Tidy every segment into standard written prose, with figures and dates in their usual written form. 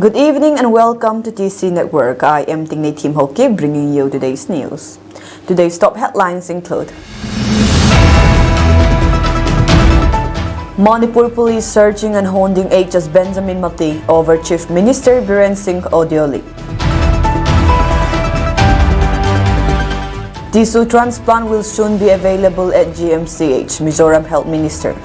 Good evening and welcome to TC Network. I am Tingni Tim Hoki bringing you today's news. Today's top headlines include Manipur police searching and hounding HS Benjamin Mati over Chief Minister Biren Singh audio leak. Tissue transplant will soon be available at GMCH, Mizoram Health Minister.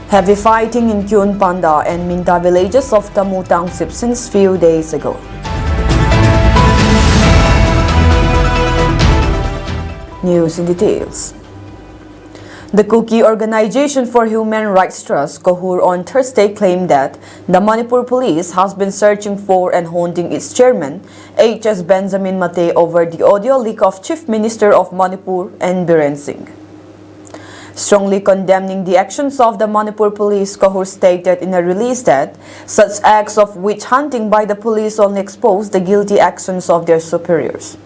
Heavy fighting in Kyun Panda and Minta villages of Tamu Township since few days ago. News in details. The Kuki Organization for Human Rights Trust, Kohur, on Thursday claimed that the Manipur police has been searching for and hounding its chairman, HS Benjamin Mate, over the audio leak of Chief Minister of Manipur and Biren Singh. Strongly condemning the actions of the Manipur police, Kohur stated in a release that such acts of witch hunting by the police only expose the guilty actions of their superiors.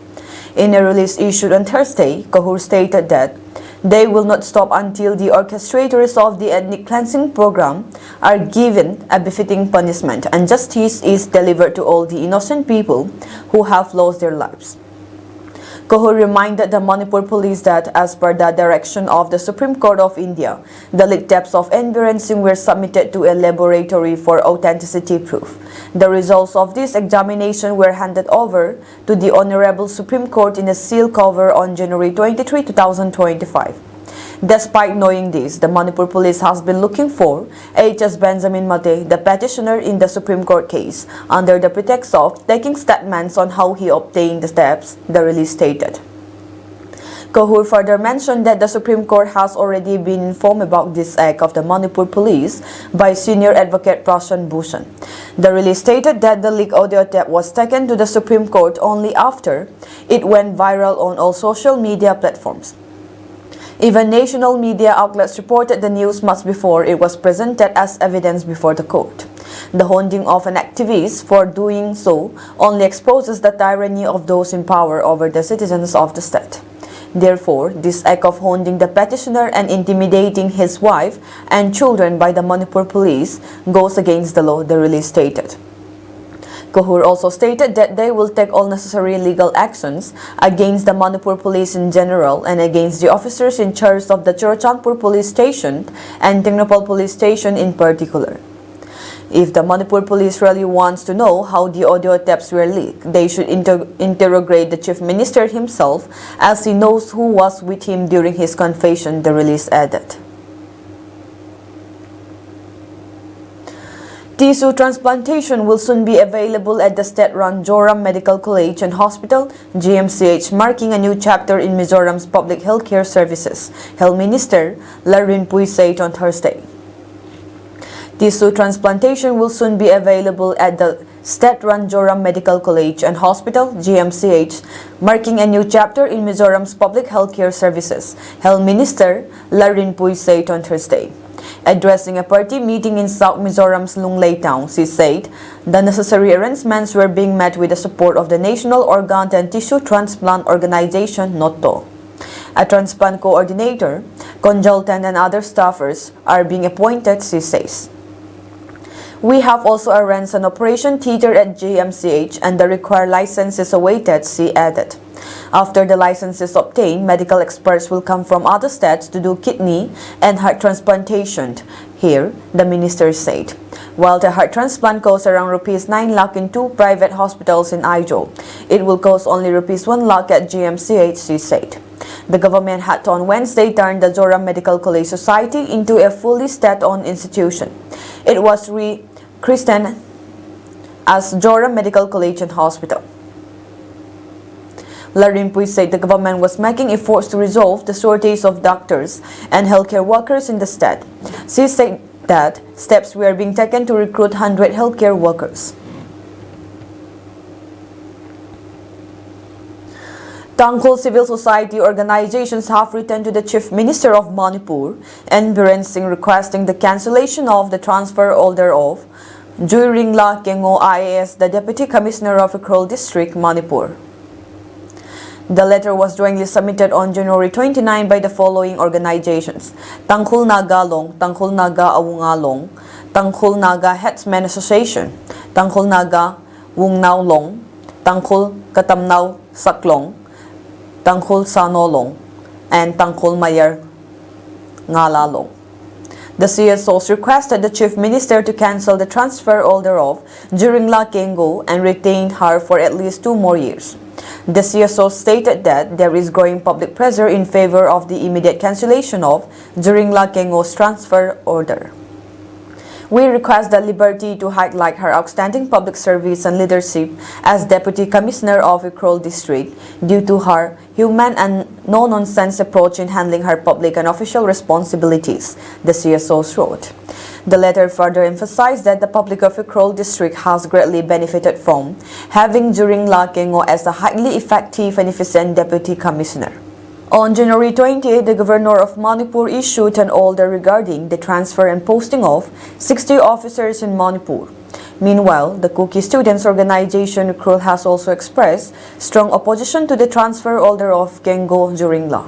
In a release issued on Thursday, Kohur stated that they will not stop until the orchestrators of the ethnic cleansing program are given a befitting punishment and justice is delivered to all the innocent people who have lost their lives. Kohur reminded the Manipur police that, as per the direction of the Supreme Court of India, the leaked tapes of Biren Singh were submitted to a laboratory for authenticity proof. The results of this examination were handed over to the Honorable Supreme Court in a sealed cover on January 23, 2025. Despite knowing this, the Manipur police has been looking for HS Benjamin Mate, the petitioner in the Supreme Court case, under the pretext of taking statements on how he obtained the tapes, the release stated. Kohur further mentioned that the Supreme Court has already been informed about this act of the Manipur police by senior advocate Prashan Bhushan. The release stated that the leaked audio tape was taken to the Supreme Court only after it went viral on all social media platforms. Even national media outlets reported the news much before it was presented as evidence before the court. The hounding of an activist for doing so only exposes the tyranny of those in power over the citizens of the state. Therefore, this act of hounding the petitioner and intimidating his wife and children by the Manipur police goes against the law, the release stated. Kohur also stated that they will take all necessary legal actions against the Manipur police in general and against the officers in charge of the Churachandpur police station and Tengnapal police station in particular. If the Manipur police really wants to know how the audio tapes were leaked, they should interrogate the Chief Minister himself, as he knows who was with him during his confession, the release added. Tissue transplantation will soon be available at the state-run Joram Medical College and Hospital, GMCH, marking a new chapter in Mizoram's public healthcare services, Health Minister Larinpui said on Thursday. Tissue transplantation will soon be available at the state-run Joram Medical College and Hospital, GMCH, marking a new chapter in Mizoram's public healthcare services, Health Minister Larinpui said on Thursday. Addressing a party meeting in South Mizoram's Lunglei town, she said the necessary arrangements were being met with the support of the National Organ and Tissue Transplant Organization, NOTO. A transplant coordinator, consultant and other staffers are being appointed, she says. We have also arranged an operation theater at GMCH and the required license is awaited, she added. After the license is obtained, medical experts will come from other states to do kidney and heart transplantation here, the minister said. While the heart transplant costs around Rs 9 lakh in two private hospitals in Aijo, it will cost only Rs 1 lakh at GMCH, she said. The government had on Wednesday turned the Joram Medical College Society into a fully state-owned institution. It was rechristened as Joram Medical College and Hospital. Larinpui said the government was making efforts to resolve the shortage of doctors and healthcare workers in the state. She said that steps were being taken to recruit 100 healthcare workers. Tangkhul civil society organizations have written to the Chief Minister of Manipur and Biren Singh requesting the cancellation of the transfer order of Juiringla Kengo IAS, the Deputy Commissioner of Ukhrul District, Manipur. The letter was jointly submitted on January 29 by the following organizations: Tangkhul Naga Long, Tangkhul Naga Awungalong, Tangkhul Naga Headsmen Association, Tangkhul Naga Wungnao Long, Tangkhul Katamnao Saklong, Tangkhul Sanolong, and Tangkhul Mayer Ngalalong. The CSOs requested the Chief Minister to cancel the transfer order of Juringla Kengo and retain her for at least 2 more years. The CSO stated that there is growing public pressure in favor of the immediate cancellation of Juringla Kengo's transfer order. We request the Liberty to highlight her outstanding public service and leadership as Deputy Commissioner of Ukhrul District due to her humane and no-nonsense approach in handling her public and official responsibilities, the CSOs wrote. The letter further emphasized that the public of Ukhrul District has greatly benefited from having Juringla Kengo as a highly effective and efficient Deputy Commissioner. On January 20, the Governor of Manipur issued an order regarding the transfer and posting of 60 officers in Manipur. Meanwhile, the Kuki Students Organization Ukhrul has also expressed strong opposition to the transfer order of Kengo Juringla.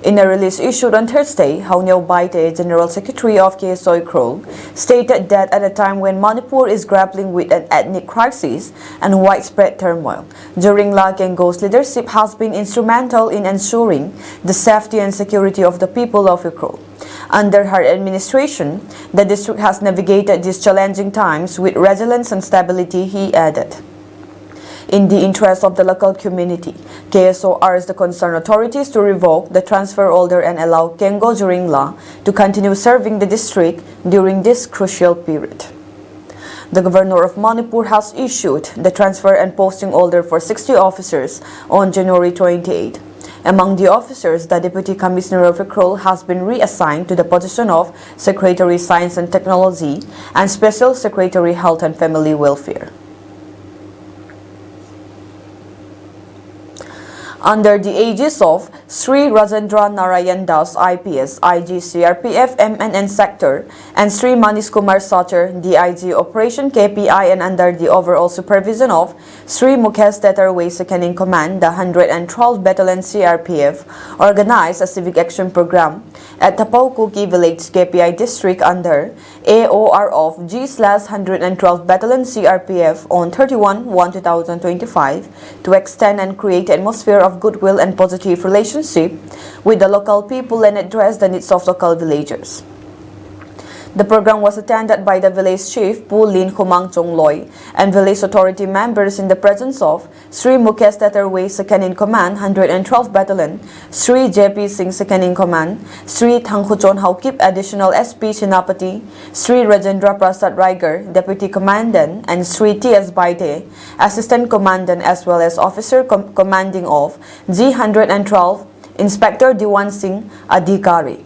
In a release issued on Thursday, Hauneo Baite, General Secretary of KSO Ukhrul, stated that at a time when Manipur is grappling with an ethnic crisis and widespread turmoil, Juringla Kengo's leadership has been instrumental in ensuring the safety and security of the people of Ukhrul. Under her administration, the district has navigated these challenging times with resilience and stability, he added. In the interest of the local community, KSO urged the concerned authorities to revoke the transfer order and allow Kengo Juringla to continue serving the district during this crucial period. The Governor of Manipur has issued the transfer and posting order for 60 officers on January 28. Among the officers, the Deputy Commissioner of Ukhrul has been reassigned to the position of Secretary Science and Technology and Special Secretary Health and Family Welfare. Under the aegis of Sri Rajendra Narayan Das IPS, IG CRPF MNN Sector, and Sri Manish Kumar Sacher, DIG Operation KPI, and under the overall supervision of Sri Mukesh Tetterway, Second in Command, the 112th Battalion CRPF organized a civic action program at Tapau Kuki Village, KPI District under AOR of G/112th Battalion CRPF on 31/1/2025 to extend and create an atmosphere of goodwill and positive relationship with the local people and address the needs of local villagers. The program was attended by the village chief Pu Lin Khumang Chongloy and village authority members in the presence of Sri Mukesh Tetterway, Second in Command, 112th Battalion, Sri JP Singh, Second in Command, Sri Thangkhuchon Haukip, Additional SP Chinapati, Sri Rajendra Prasad Raigar, Deputy Commandant, and Sri T.S. Baite, Assistant Commandant, as well as Officer Commanding of G112, Inspector Diwan Singh Adhikari.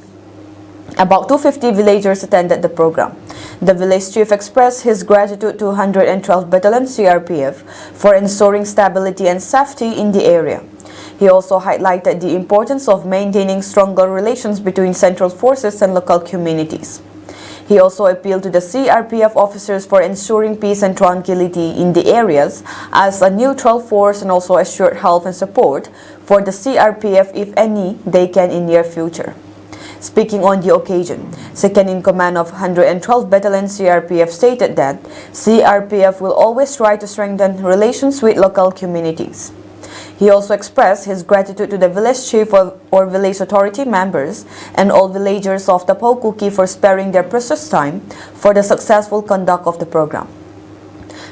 About 250 villagers attended the program. The village chief expressed his gratitude to 112th Battalion CRPF for ensuring stability and safety in the area. He also highlighted the importance of maintaining stronger relations between central forces and local communities. He also appealed to the CRPF officers for ensuring peace and tranquility in the areas as a neutral force and also assured help and support for the CRPF if any they can in near future. Speaking on the occasion, Second in Command of 112th Battalion CRPF stated that CRPF will always try to strengthen relations with local communities. He also expressed his gratitude to the village chief or village authority members and all villagers of Tapau Kuki for sparing their precious time for the successful conduct of the program.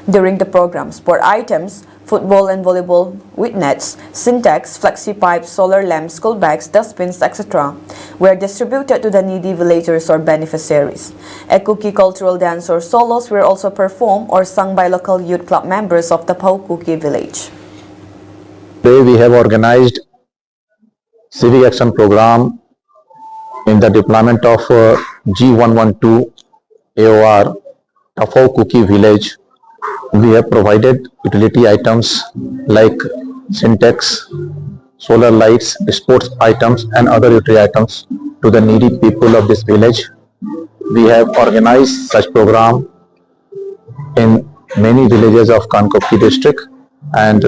During the program, sport items, football and volleyball with nets, syntax, flexi pipes, solar lamps, school bags, dustbins, etc. were distributed to the needy villagers or beneficiaries. A Kuki cultural dance or solos were also performed or sung by local youth club members of the Tapau Kuki village. Today we have organized civic action program in the deployment of G112 AOR Tapau Kuki village. We have provided utility items like syntax, solar lights, sports items and other utility items to the needy people of this village. We have organized such program in many villages of Kankoki district and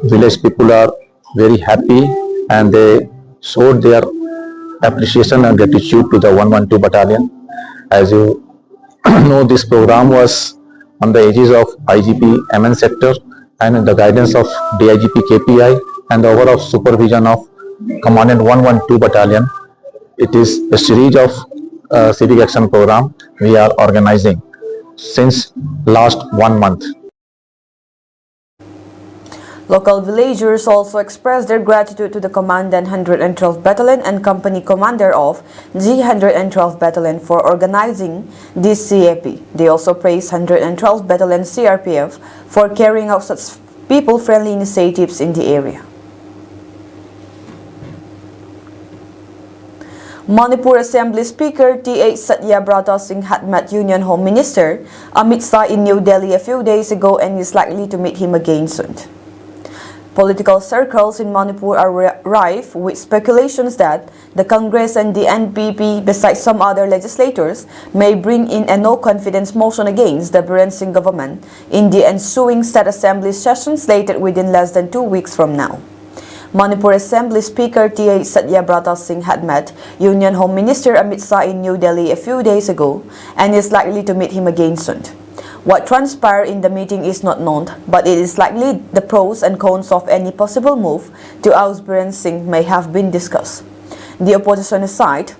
village people are very happy and they showed their appreciation and gratitude to the 112 battalion. As you know, this program was on the aegis of IGP MN sector and in the guidance of DIGP KPI and the overall supervision of Commandant 112 battalion. It is a series of civic action program we are organizing since last 1 month. Local villagers also expressed their gratitude to the Commandant 112th Battalion and Company Commander of G112th Battalion for organizing this CAP. They also praised 112th Battalion CRPF for carrying out such people-friendly initiatives in the area. Manipur Assembly Speaker T.H. Satyabrata Singh had met Union Home Minister Amit Shah in New Delhi a few days ago and is likely to meet him again soon. Political circles in Manipur are rife with speculations that the Congress and the NPP, besides some other legislators, may bring in a no-confidence motion against the Biren Singh government in the ensuing State Assembly session slated within less than 2 weeks from now. Manipur Assembly Speaker T.H. Satyabrata Singh had met Union Home Minister Amit Shah in New Delhi a few days ago and is likely to meet him again soon. What transpired in the meeting is not known, but it is likely the pros and cons of any possible move to oust Biren Singh may have been discussed. The opposition aside,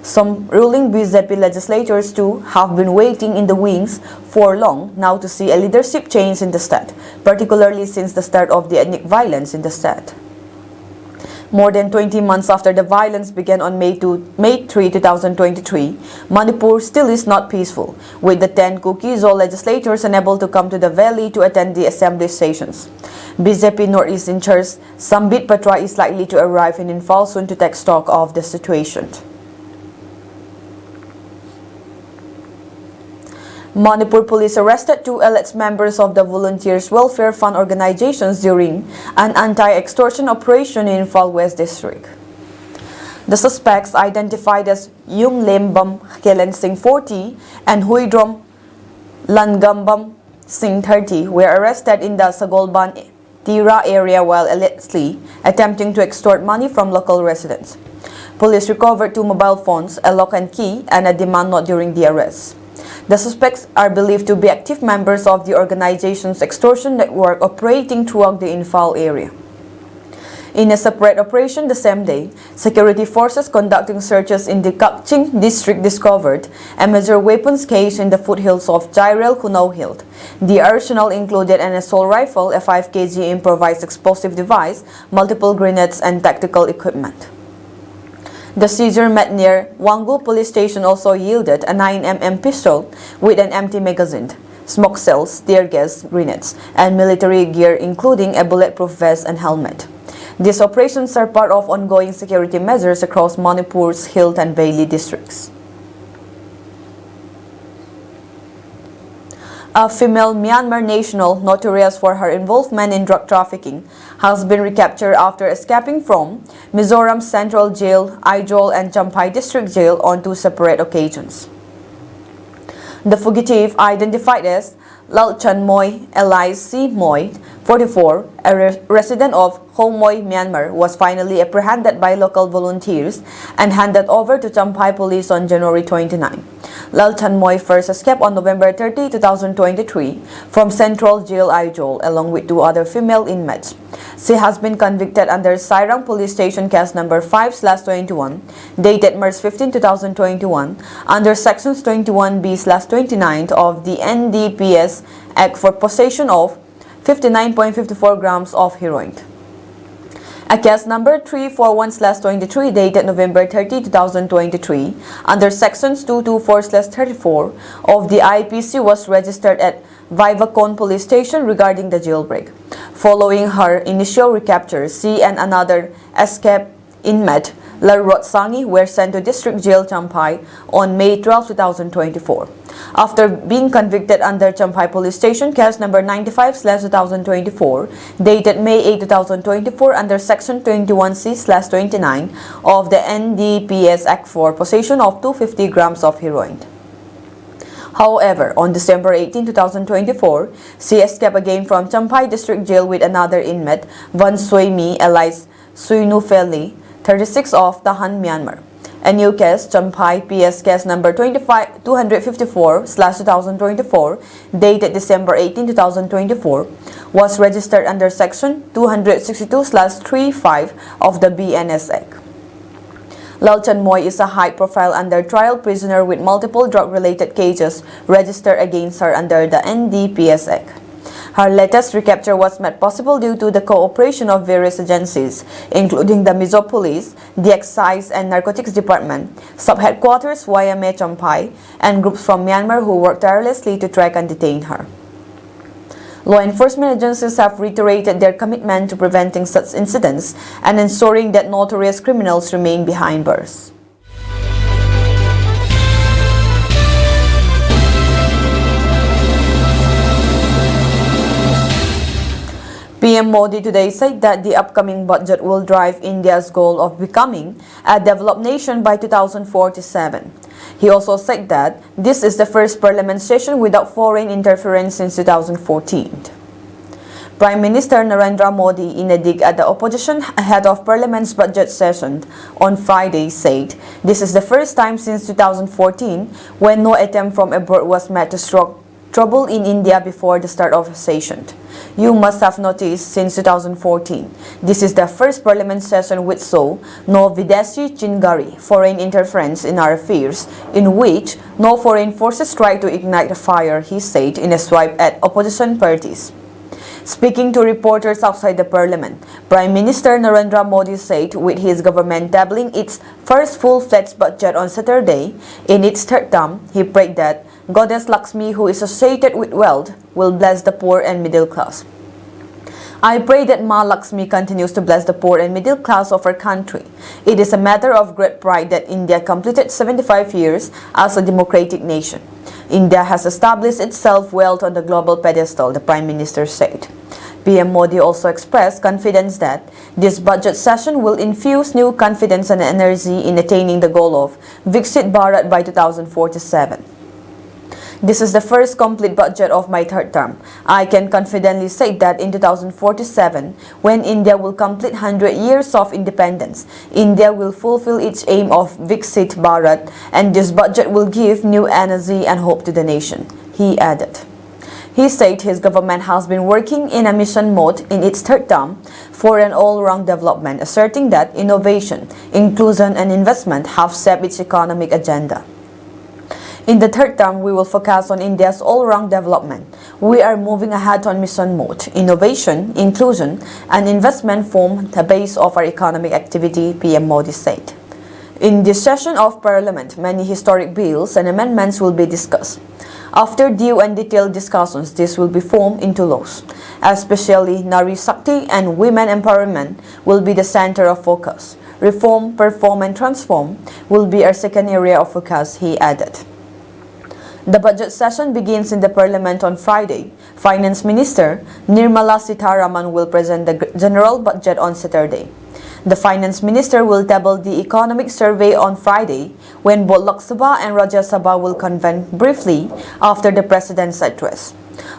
some ruling BJP legislators too have been waiting in the wings for long now to see a leadership change in the state, particularly since the start of the ethnic violence in the state. More than 20 months after the violence began on May 3, 2023, Manipur still is not peaceful, with the 10 Kuki-Zo legislators unable to come to the valley to attend the assembly sessions. BJP Northeast in charge Sambit Patra is likely to arrive in Imphal soon to take stock of the situation. Manipur police arrested 2 alleged members of the Volunteers Welfare Fund organizations during an anti-extortion operation in Imphal West District. The suspects, identified as Yung Lembam Kelen Singh 40 and Huidrom Langambam Singh 30, were arrested in the Sagolban Tira area while allegedly attempting to extort money from local residents. Police recovered 2 mobile phones, a lock and key, and a demand note during the arrest. The suspects are believed to be active members of the organization's extortion network operating throughout the Imphal area. In a separate operation the same day, security forces conducting searches in the Kakching district discovered a major weapons case in the foothills of Jairel Kunau Hill. The arsenal included an assault rifle, a 5 kg improvised explosive device, multiple grenades, and tactical equipment. The seizure met near Wangu police station also yielded a 9mm pistol with an empty magazine, smoke cells, tear gas, grenades, and military gear including a bulletproof vest and helmet. These operations are part of ongoing security measures across Manipur's Hill and Bailey districts. A female Myanmar national notorious for her involvement in drug trafficking has been recaptured after escaping from Mizoram's Central Jail, Aizawl and Champhai District Jail on 2 separate occasions. The fugitive, identified as Lalchan Moy Elias C. Moy, 44, a resident of Homoy, Myanmar, was finally apprehended by local volunteers and handed over to Champhai police on January 29. Lalchan Moy first escaped on November 30, 2023 from Central Jail Aizawl along with 2 other female inmates. She has been convicted under Sairang Police Station case number 5/21 dated March 15, 2021 under sections 21B/29 of the NDPS Act for possession of 59.54 grams of heroin. A case number 341/23 dated November 30, 2023 under sections 224/34 of the IPC was registered at Vivacon Police Station regarding the jailbreak. Following her initial recapture, she and another escaped inmate, Larot Sangi, were sent to District Jail Champhai on May 12, 2024. After being convicted under Champhai Police Station case number 95/2024 dated May 8, 2024 under section 21C/29 of the NDPS Act for possession of 250 grams of heroin. However, on December 18, 2024, she escaped again from Champhai District Jail with another inmate, Van Suimi alias Suinufeli, 36 of Tahan, Myanmar. A new case, Champhai PS case number 254/2024, dated December 18, 2024, was registered under Section 262/35 of the BNS Act. Lal Chanmoy is a high-profile under-trial prisoner with multiple drug-related cases registered against her under the NDPS Act. Her latest recapture was made possible due to the cooperation of various agencies, including the Mizo Police, the Excise and Narcotics Department, Sub-Headquarters YMA Champhai, and groups from Myanmar who worked tirelessly to track and detain her. Law enforcement agencies have reiterated their commitment to preventing such incidents and ensuring that notorious criminals remain behind bars. PM Modi today said that the upcoming budget will drive India's goal of becoming a developed nation by 2047. He also said that this is the first parliament session without foreign interference since 2014. Prime Minister Narendra Modi, in a dig at the opposition ahead of Parliament's budget session on Friday, said this is the first time since 2014 when no attempt from abroad was made to stroke trouble in India before the start of the session. You must have noticed since 2014, this is the first parliament session with no Videshi Chingari, foreign interference in our affairs, in which no foreign forces try to ignite the fire, he said in a swipe at opposition parties. Speaking to reporters outside the parliament, Prime Minister Narendra Modi said with his government tabling its first full-fledged budget on Saturday in its third term, he prayed that Goddess Lakshmi, who is associated with wealth, will bless the poor and middle class. I pray that Ma Lakshmi continues to bless the poor and middle class of our country. It is a matter of great pride that India completed 75 years as a democratic nation. India has established itself well on the global pedestal, the Prime Minister said. PM Modi also expressed confidence that this budget session will infuse new confidence and energy in attaining the goal of Viksit Bharat by 2047. This is the first complete budget of my third term. I can confidently say that in 2047, when India will complete 100 years of independence, India will fulfill its aim of Viksit Bharat, and this budget will give new energy and hope to the nation, he added. He said his government has been working in a mission mode in its third term for an all-round development, asserting that innovation, inclusion and investment have shaped its economic agenda. In the third term, we will focus on India's all-round development. We are moving ahead on mission mode. Innovation, inclusion, and investment form the base of our economic activity, PM Modi said. In this session of Parliament, many historic bills and amendments will be discussed. After due and detailed discussions, this will be formed into laws. Especially Nari Shakti and women empowerment will be the center of focus. Reform, perform, and transform will be our second area of focus, he added. The budget session begins in the Parliament on Friday. Finance Minister Nirmala Sitharaman will present the general budget on Saturday. The Finance Minister will table the economic survey on Friday, when both Lok Sabha and Rajya Sabha will convene briefly after the President's address.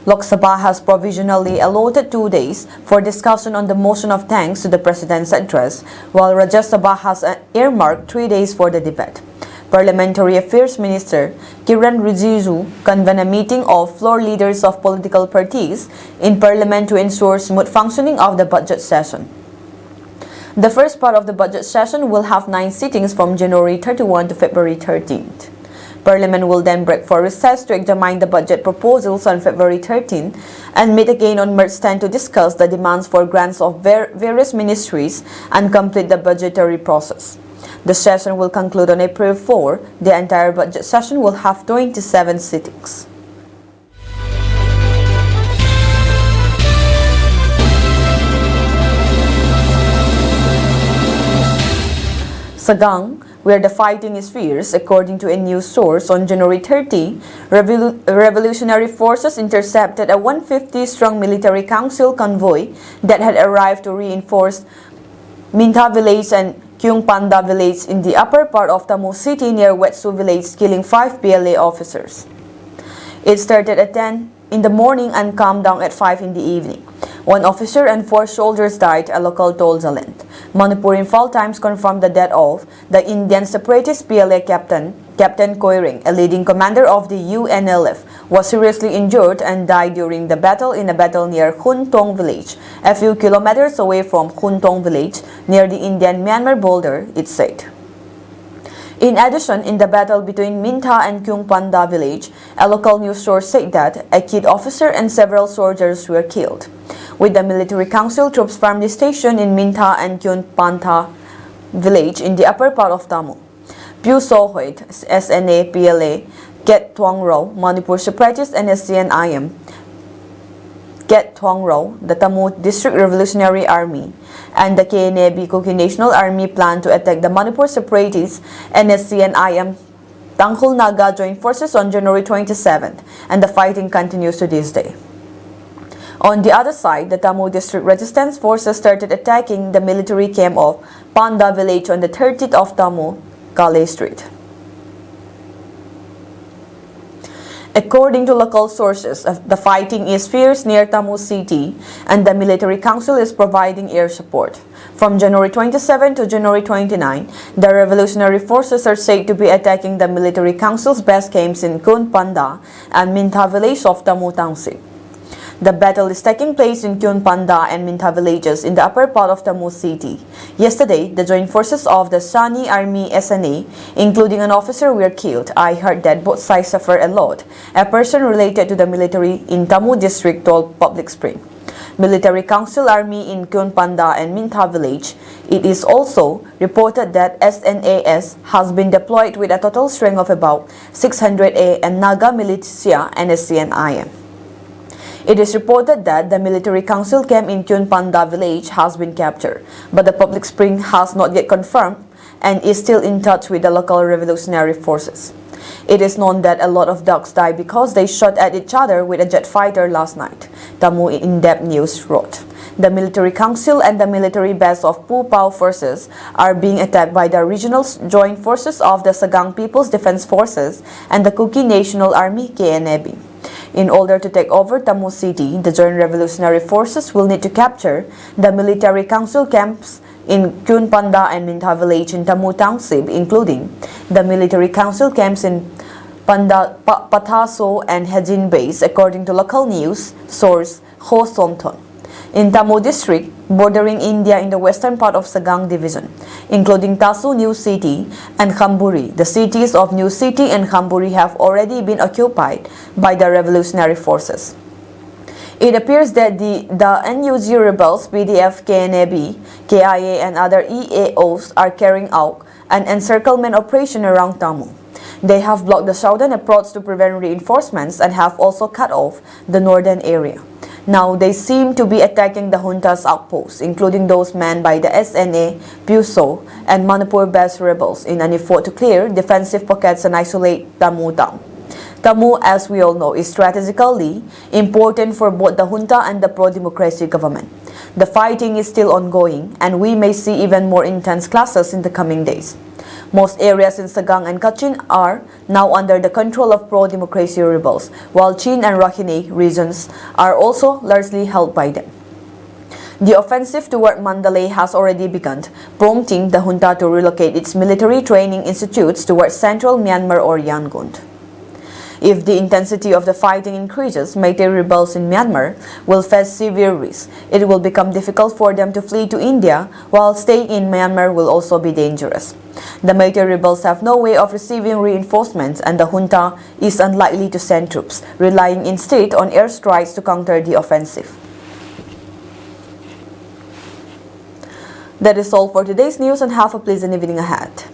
Lok Sabha has provisionally allotted 2 days for discussion on the motion of thanks to the President's address, while Rajya Sabha has earmarked 3 days for the debate. Parliamentary Affairs Minister Kiran Rijiju convened a meeting of floor leaders of political parties in Parliament to ensure smooth functioning of the budget session. The first part of the budget session will have 9 sittings from January 31 to February 13th. Parliament will then break for recess to examine the budget proposals on February 13 and meet again on March 10 to discuss the demands for grants of various ministries and complete the budgetary process. The session will conclude on April 4. The entire budget session will have 27 sittings. Sagang, where the fighting is fierce, according to a news source, on January 30, revolutionary forces intercepted a 150-strong military council convoy that had arrived to reinforce Mintha village and Kyungpanda village in the upper part of Tamu city near Wetsu village, killing 5 PLA officers. It started at 10 in the morning and calmed down at 5 in the evening. One officer and 4 soldiers died, a local told Zalent. Manipur Info Times confirmed the death of the Indian separatist PLA captain, Captain Koiring, a leading commander of the UNLF, was seriously injured and died during the battle in a battle near Khun Tong village, a few kilometers away from Khun Tong village, near the Indian-Myanmar border, it said. In addition, in the battle between Minta and Kyung Panda village, a local news source said that a kid officer and several soldiers were killed. With the military council troops firmly stationed in Minta and Kyung Panda village in the upper part of Tamu. Pyu Sohoit, SNA, PLA, Ket Thuong Ro, Manipur Separatist and SCNIM, Ket Thuong Ro, the Tamu District Revolutionary Army, and the KNAB Kuki National Army plan to attack the Manipur Separatists and SCNIM Tangkhul Naga joined forces on January 27th, and the fighting continues to this day. On the other side, the Tamu District Resistance Forces started attacking the military camp of Panda village on the 30th of Tamu, Kale Street. According to local sources, the fighting is fierce near Tamu City, and the military council is providing air support. From January 27 to January 29, the revolutionary forces are said to be attacking the military council's base camps in Khun Panda and Minta village of Tamu Township. The battle is taking place in Kyun Panda and Minta villages in the upper part of Tamu City. Yesterday, the joint forces of the Sani Army SNA, including an officer, were killed. I heard that both sides suffer a lot, a person related to the military in Tamu district told Public Spring. Military Council Army in Kyun Panda and Minta village. It is also reported that SNAS has been deployed with a total strength of about 600 and Naga militia and SCNIM. It is reported that the military council camp in Kyun Panda village has been captured, but the Public Spring has not yet confirmed and is still in touch with the local revolutionary forces. It is known that a lot of dogs died because they shot at each other with a jet fighter last night, Tamu In-Depth News wrote. The military council and the military base of Pu Pao forces are being attacked by the regional joint forces of the Sagang People's Defense Forces and the Kuki National Army KNAB. In order to take over Tamu City, the Joint Revolutionary Forces will need to capture the military council camps in Kyun Panda and Minta village in Tamu Township, including the military council camps in Pataso and Hejin Base, according to local news source Ho Somton. In Tamu district, bordering India in the western part of Sagang division, including Tasu New City and Khamburi. The cities of New City and Khamburi have already been occupied by the revolutionary forces. It appears that the NUG rebels, PDF, KNAB, KIA and other EAOs are carrying out an encirclement operation around Tamu. They have blocked the southern approach to prevent reinforcements and have also cut off the northern area. Now they seem to be attacking the junta's outposts, including those manned by the SNA, PUSO, and Manipur-based rebels in an effort to clear defensive pockets and isolate Tamu town. Tamu, as we all know, is strategically important for both the junta and the pro-democracy government. The fighting is still ongoing, and we may see even more intense clashes in the coming days. Most areas in Sagang and Kachin are now under the control of pro-democracy rebels, while Chin and Rakhine regions are also largely held by them. The offensive toward Mandalay has already begun, prompting the junta to relocate its military training institutes towards central Myanmar or Yangon. If the intensity of the fighting increases, Meitei rebels in Myanmar will face severe risks. It will become difficult for them to flee to India, while staying in Myanmar will also be dangerous. The Meitei rebels have no way of receiving reinforcements, and the junta is unlikely to send troops, relying instead on airstrikes to counter the offensive. That is all for today's news, and have a pleasant evening ahead.